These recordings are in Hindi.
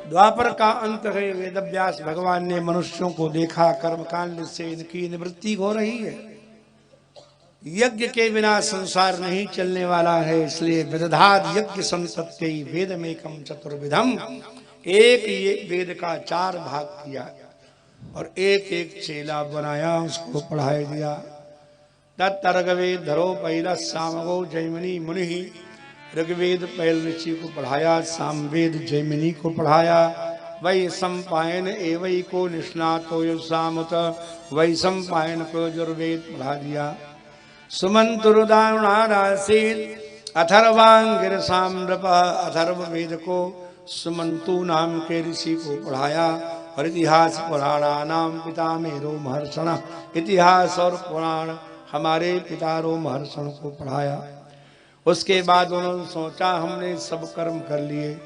द्वापर का अंत है। वेदव्यास भगवान ने मनुष्यों को देखा, कर्मकांड से इनकी निवृत्ति हो रही है। यज्ञ के बिना संसार नहीं चलने वाला है, इसलिए वेदधाद यज्ञ संतत्यै वेदमेकं चतुर्विधम, एक ये वेद का 4 भाग किया और एक एक चेला बनाया, उसको पढ़ाई दिया। तत्तर्गवेद धरो पैल सामगो जैमिनी मुनि, ऋग्वेद पैल ऋषि को पढ़ाया, सामवेद जैमिनी को पढ़ाया। वै सम्पायन एवं को निष्णातो सामुत, वै सम्पायन को यजुर्वेद पढ़ा दिया। सुमंतुरुदासीत अथर्वांगिर साम्रप, अथर्ववेद को सुमंतु नाम के ऋषि को पढ़ाया। और इतिहास पुराणानाम पितामहेरो महर्षण, इतिहास और पुराण हमारे पिता रोमहर्षण को पढ़ाया। उसके बाद उन्होंने सोचा हमने सब कर्म कर लिए,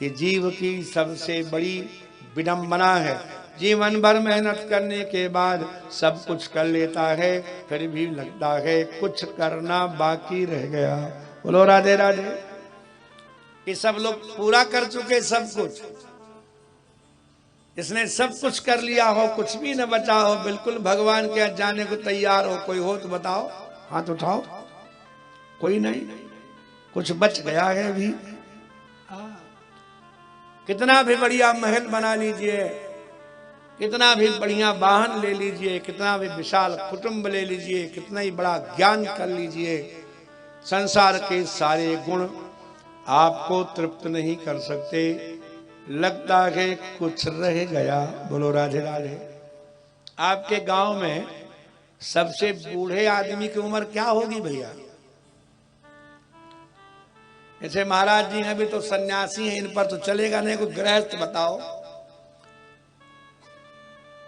ये जीव की सबसे बड़ी विडंबना है। जीवन भर मेहनत करने के बाद सब कुछ कर लेता है, फिर भी लगता है कुछ करना बाकी रह गया। बोलो राधे राधे। ये सब लोग पूरा कर चुके सब कुछ, इसने सब कुछ कर लिया हो, कुछ भी न बचा हो, बिल्कुल भगवान के यहाँ जाने को तैयार हो। कोई हो तो बताओ, हाथ उठाओ। कोई नहीं, कुछ बच गया है अभी। कितना भी बढ़िया महल बना लीजिए, कितना भी बढ़िया वाहन ले लीजिए, कितना भी विशाल कुटुंब ले लीजिए, कितना ही बड़ा ज्ञान कर लीजिए, संसार के सारे गुण आपको तृप्त नहीं कर सकते। लगता है कुछ रह गया। बोलो राधे राधे। आपके गांव में सबसे बूढ़े आदमी की उम्र क्या होगी भैया? जैसे महाराज जी अभी तो सन्यासी हैं, इन पर तो चलेगा नहीं, कोई गृहस्थ बताओ।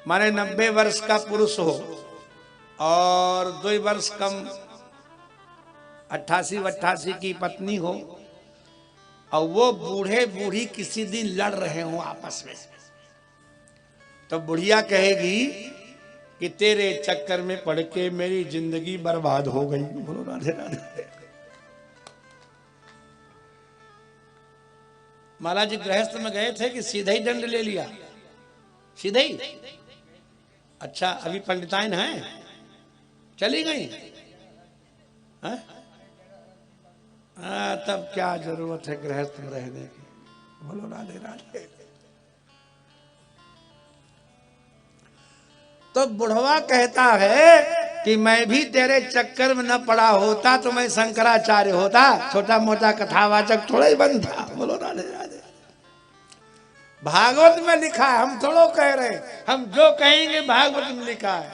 माने 90 वर्ष का पुरुष हो और 2 वर्ष कम 88 की पत्नी हो, और वो बूढ़े बूढ़ी किसी दिन लड़ रहे हो आपस में, तो बुढ़िया कहेगी कि तेरे चक्कर में पड़ के मेरी जिंदगी बर्बाद हो गई। बोलो राधे राधे। महाराज जी गृहस्थ में गए थे कि सीधा ही दंड ले लिया? सीधा ही? अच्छा, अभी पंडिताइन हैं, चली गई? तब क्या जरूरत है गृहस्थ में रहने की। बोलो राधे राधे। तो बुढ़वा कहता है कि मैं भी तेरे चक्कर में न पड़ा होता तो मैं शंकराचार्य होता, छोटा मोटा कथावाचक थोड़ा ही बनता। बोलो राधे राधे। भागवत में लिखा है, हम थोड़ो कह रहे, हम जो कहेंगे भागवत में लिखा है।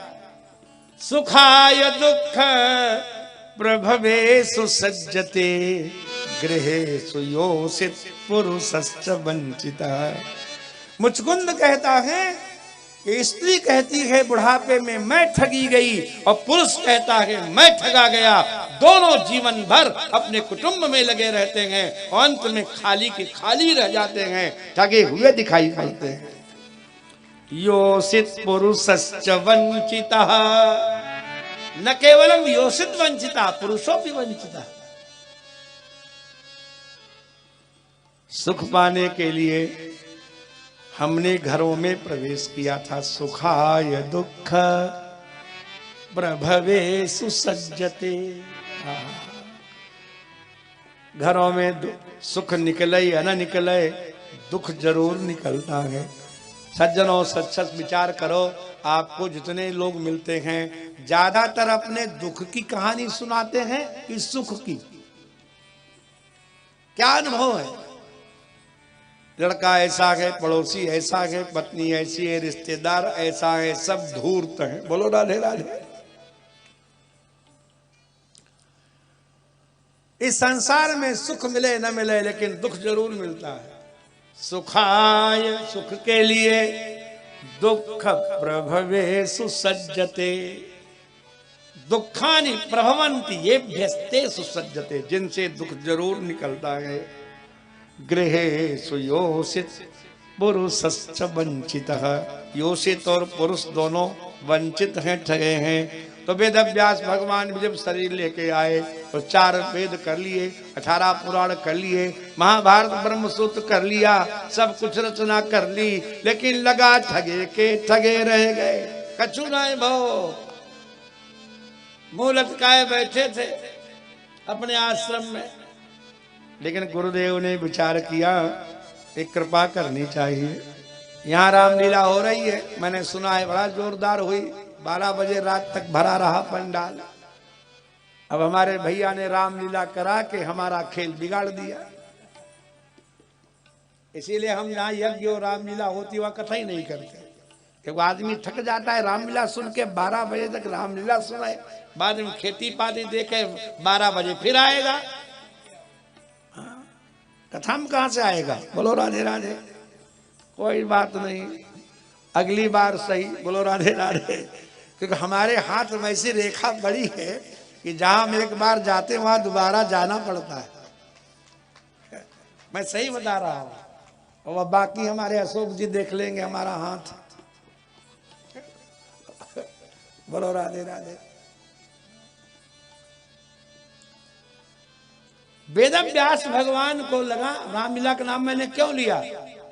सुखाय दुख प्रभवे सुसज्जते, गृहेषु योषित पुरुषश्च वंचितः। मुचकुंद कहता है कि स्त्री कहती है बुढ़ापे में मैं ठगी गई, और पुरुष कहता है मैं ठगा गया। दोनों जीवन भर अपने कुटुंब में लगे रहते हैं और अंत में खाली के खाली रह जाते हैं, ठगे हुए दिखाई पड़ते हैं। योषित पुरुषश्च वंचितः, न केवलम योषित वंचिता, पुरुषों भी वंचिता। सुख पाने के लिए हमने घरों में प्रवेश किया था। सुखाय दुख प्रभवे सुसज्जते। घरों में सुख निकले या न निकले, दुख जरूर निकलता है। सज्जनों, सच विचार करो, आपको जितने लोग मिलते हैं ज्यादातर अपने दुख की कहानी सुनाते हैं कि सुख की? क्या अनुभव है? लड़का ऐसा है, पड़ोसी ऐसा है, पत्नी ऐसी है, रिश्तेदार ऐसा है, सब धूर्त है। बोलो राधे राधे। इस संसार में सुख मिले न मिले, लेकिन दुख जरूर मिलता है। सुखाय, सुख के लिए, दुख प्रभवे सुसज्जते, दुखानि प्रभवन्ति येभ्यस्ते सुसज्जते, जिनसे दुख जरूर निकलता है। गृहेषु योषित पुरुषश्च वंचितः, योषित और पुरुष दोनों वंचित हैं, ठगे हैं। तो वेदव्यास भगवान जब शरीर लेके आए और 4 वेद कर लिए, 18 पुराण कर लिए, महाभारत ब्रह्म सूत्र कर लिया, सब कुछ रचना कर ली, लेकिन लगा ठगे के ठगे रह गए। कछु नाय भो, मुंह लटकाए बैठे थे अपने आश्रम में। लेकिन गुरुदेव ने विचार किया एक कृपा करनी चाहिए। यहाँ रामलीला हो रही है, मैंने सुना है बड़ा जोरदार हुई, 12 बजे रात तक भरा रहा पंडाल। अब हमारे भैया ने रामलीला करा के हमारा खेल बिगाड़ दिया। इसीलिए हम जहाँ यज्ञ और रामलीला होती वह कथा ही नहीं करते, क्योंकि आदमी थक जाता है रामलीला सुन के। 12 बजे तक रामलीला सुनाए, बाद में खेती पाती देखे 12 बजे फिर आएगा, कथा में कहां से आएगा। बोलो राधे राधे। कोई बात नहीं, अगली बार सही। बोलो राधे राधे। क्योंकि हमारे हाथ में ऐसी रेखा बड़ी है कि जहां हम एक बार जाते वहां दोबारा जाना पड़ता है। मैं सही बता रहा हूं। और बाकी हमारे अशोक जी देख लेंगे हमारा हाथ। बोलो राधे राधे। वेद व्यास भगवान को लगा रामलीला का नाम मैंने क्यों लिया,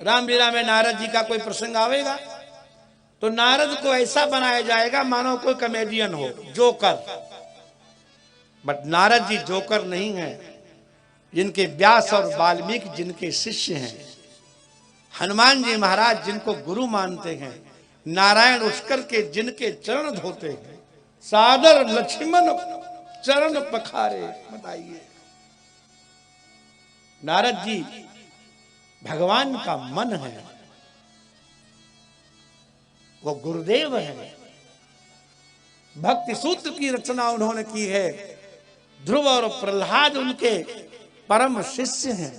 रामलीला में नारद जी का कोई प्रसंग आवेगा तो नारद को ऐसा बनाया जाएगा मानो कोई कॉमेडियन हो, joker. But Narad ji joker नहीं है। जिनके व्यास और वाल्मीकि जिनके शिष्य हैं, हनुमान जी महाराज जिनको गुरु मानते हैं, नारायण उठकर के जिनके चरण धोते हैं, सादर लक्ष्मण चरण पखारे। बताइए, नारद जी भगवान का मन है, वो गुरुदेव है। भक्ति सूत्र की रचना उन्होंने की है। ध्रुव और प्रहलाद उनके परम शिष्य हैं।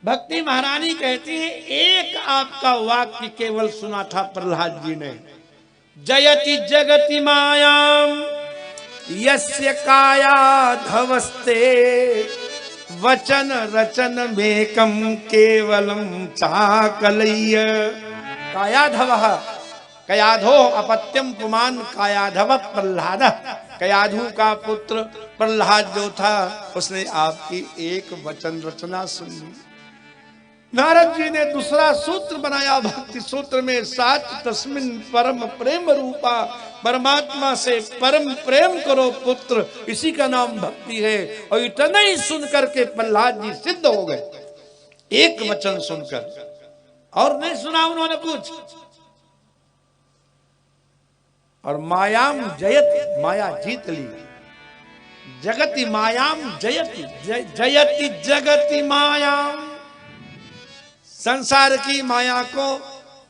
भक्ति महारानी कहती है, एक आपका वाक्य केवल सुना था प्रहलाद जी ने, जयति जगति मायाम यस्य काया धवस्ते वचन रचन मेकम केवलम चाकलय्य। कायाधवः कयाधो अपत्यम पुमान कायाधव प्रहलाद। कयाधु का पुत्र प्रहलाद जो था उसने आपकी एक वचन रचना सुनी। नारद जी ने दूसरा सूत्र बनाया भक्ति सूत्र में, साच तस्मिन परम प्रेम रूपा। परमात्मा से परम प्रेम करो पुत्र, इसी का नाम भक्ति है। और इतना ही सुनकर के प्रहलाद जी सिद्ध हो गए, एक वचन सुनकर, और नहीं सुना उन्होंने कुछ। और मायाम जयति, माया जीत ली। जगति मायाम जयति, जयति जगति मायाम। संसार की माया को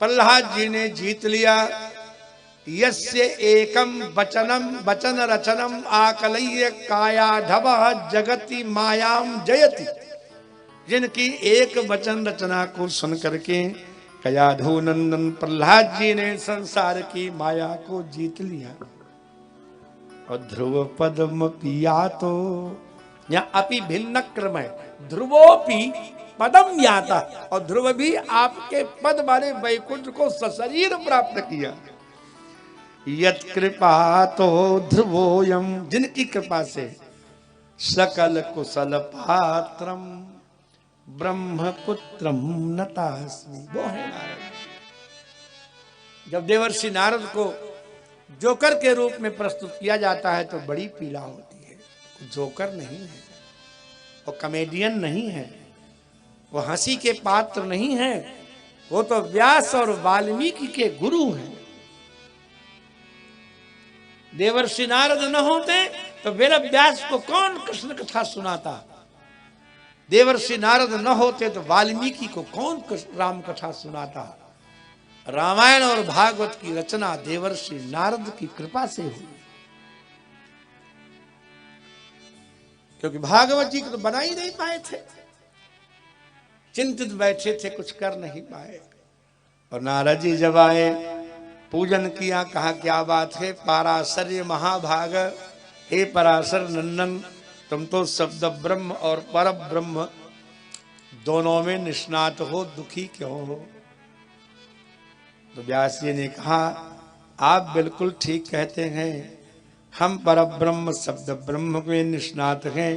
प्रहलाद जी ने जीत लिया। यस्य एकम वचनम वचन रचनम आकलय्य कायाधवः जगति मायाम जयति। जिनकी एक वचन रचना को सुन करके कयाधु नंदन प्रहलाद जी ने संसार की माया को जीत लिया। और ध्रुव पदम पिया तो यहाँ अपि भिन्न क्रम है, ध्रुवोपि पदम याता। और ध्रुव भी आपके पद वाले वैकुंठ को सशरीर प्राप्त किया। यत कृपा तो ध्रुवोयम, जिनकी कृपा से सकल कुशल पात्रम ब्रह्मपुत्रम नतास्मि। वो है नारद। जब देवर्षि नारद को जोकर के रूप में प्रस्तुत किया जाता है तो बड़ी पीड़ा होती है। जोकर नहीं है, वो कॉमेडियन नहीं है, वो हंसी के पात्र नहीं है, वो तो व्यास और वाल्मीकि के गुरु हैं। देवर्षि नारद न होते तो वेद व्यास को कौन कृष्ण कथा सुनाता। देवर्षि नारद न होते तो वाल्मीकि को कौन राम कथा सुनाता। रामायण और भागवत की रचना देवर्षि नारद की कृपा से हुई, क्योंकि भागवत जी को तो बना ही नहीं पाए थे, चिंतित बैठे थे, कुछ कर नहीं पाए। और नारद जी जब आए, पूजन किया, कहा क्या बात है पराशर्य महाभाग, हे पराशर नंदन, तुम तो शब्द ब्रह्म और पर ब्रह्म दोनों में निष्णात हो, दुखी क्यों हो। तो व्यास जी ने कहा आप बिल्कुल ठीक कहते हैं, हम पर ब्रह्म शब्द ब्रह्म में निष्णात हैं,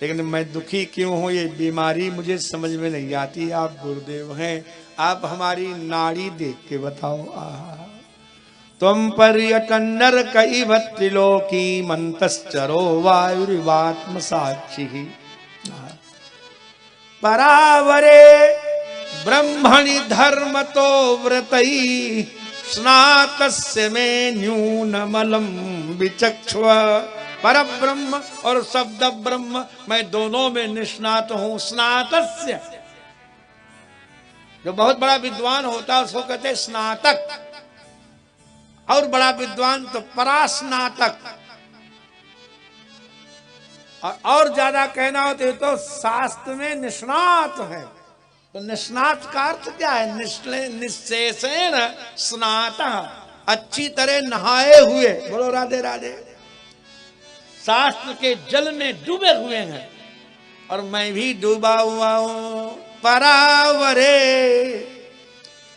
लेकिन मैं दुखी क्यों हूँ, ये बीमारी मुझे समझ में नहीं आती। आप गुरुदेव हैं, आप हमारी नाड़ी देख के बताओ। तुम पर्यटन नर कई त्रिलोकी मंतश्चरो वायुरिवात्म साक्षी परावरे ब्रह्मणि धर्म तो व्रतई स्नातस्य में न्यूनमलम विचक्षुव। पर ब्रह्म और शब्द ब्रह्म, मैं दोनों में निष्णात हूं। स्नातस्य, जो बहुत बड़ा विद्वान होता है उसको कहते हैं स्नातक, और बड़ा विद्वान तो परास्नातक, और ज्यादा कहना हो तो शास्त्र में निष्णात है। तो निष्णात का अर्थ क्या है? निशेषेण स्नाता, अच्छी तरह नहाए हुए। बोलो राधे राधे। शास्त्र के जल में डूबे हुए हैं, और मैं भी डूबा हुआ हूं। परावरे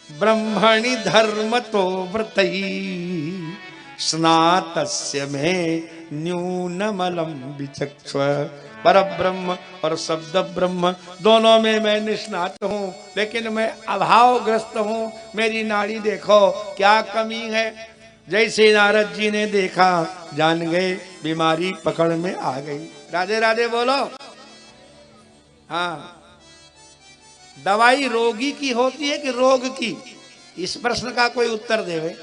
ब्रह्मणि धर्म तो व्रतई स्नातस्य में न्यूनमलम विचक्षु। पर ब्रह्म और शब्द ब्रह्म दोनों में मैं निष्णात हूं, लेकिन मैं अभावग्रस्त हूं। मेरी नाड़ी देखो क्या कमी है। जैसे नारद जी ने देखा, जान गए बीमारी पकड़ में आ गई। राधे राधे बोलो। हाँ, दवाई रोगी की होती है कि रोग की? इस प्रश्न का कोई उत्तर देवे।